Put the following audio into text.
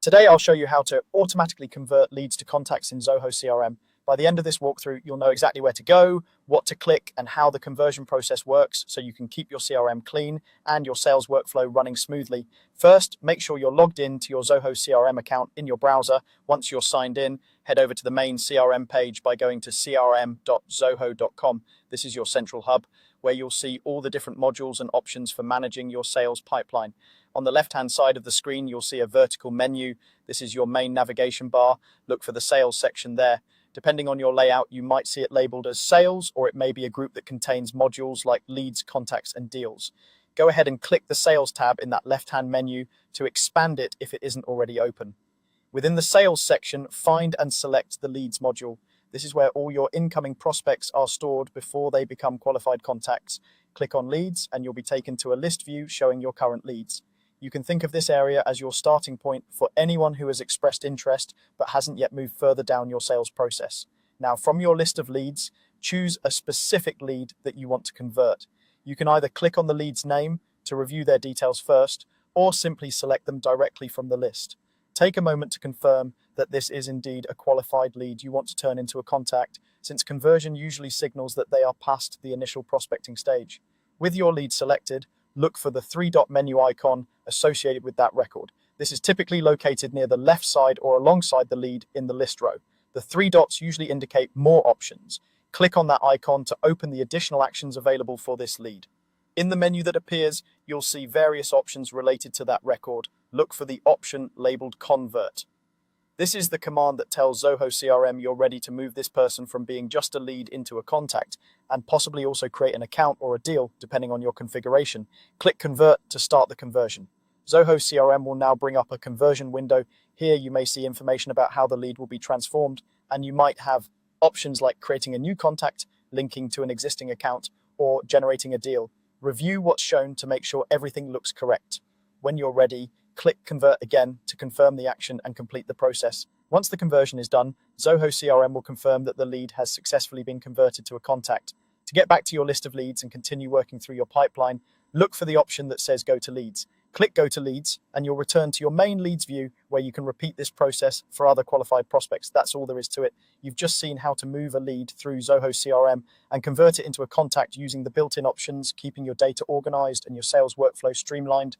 Today, I'll show you how to automatically convert leads to contacts in Zoho CRM. By the end of this walkthrough, you'll know exactly where to go, what to click, and how the conversion process works so you can keep your CRM clean and your sales workflow running smoothly. First, make sure you're logged in to your Zoho CRM account in your browser. Once you're signed in, head over to the main CRM page by going to crm.zoho.com. This is your central hub where you'll see all the different modules and options for managing your sales pipeline. On the left-hand side of the screen, you'll see a vertical menu. This is your main navigation bar. Look for the sales section there. Depending on your layout, you might see it labeled as sales, or it may be a group that contains modules like leads, contacts, and deals. Go ahead and click the sales tab in that left-hand menu to expand it if it isn't already open. Within the sales section, find and select the leads module. This is where all your incoming prospects are stored before they become qualified contacts. Click on leads and you'll be taken to a list view showing your current leads. You can think of this area as your starting point for anyone who has expressed interest but hasn't yet moved further down your sales process. Now, from your list of leads, choose a specific lead that you want to convert. You can either click on the lead's name to review their details first, or simply select them directly from the list. Take a moment to confirm that this is indeed a qualified lead you want to turn into a contact, since conversion usually signals that they are past the initial prospecting stage. With your lead selected, look for the three-dot menu icon associated with that record. This is typically located near the left side or alongside the lead in the list row. The three dots usually indicate more options. Click on that icon to open the additional actions available for this lead. In the menu that appears, you'll see various options related to that record. Look for the option labeled Convert. This is the command that tells Zoho CRM you're ready to move this person from being just a lead into a contact, and possibly also create an account or a deal, depending on your configuration. Click Convert to start the conversion. Zoho CRM will now bring up a conversion window. Here you may see information about how the lead will be transformed, and you might have options like creating a new contact, linking to an existing account, or generating a deal. Review what's shown to make sure everything looks correct. When you're ready, click Convert again to confirm the action and complete the process. Once the conversion is done, Zoho CRM will confirm that the lead has successfully been converted to a contact. To get back to your list of leads and continue working through your pipeline, look for the option that says Go to Leads. Click Go to Leads and you'll return to your main leads view where you can repeat this process for other qualified prospects. That's all there is to it. You've just seen how to move a lead through Zoho CRM and convert it into a contact using the built-in options, keeping your data organized and your sales workflow streamlined.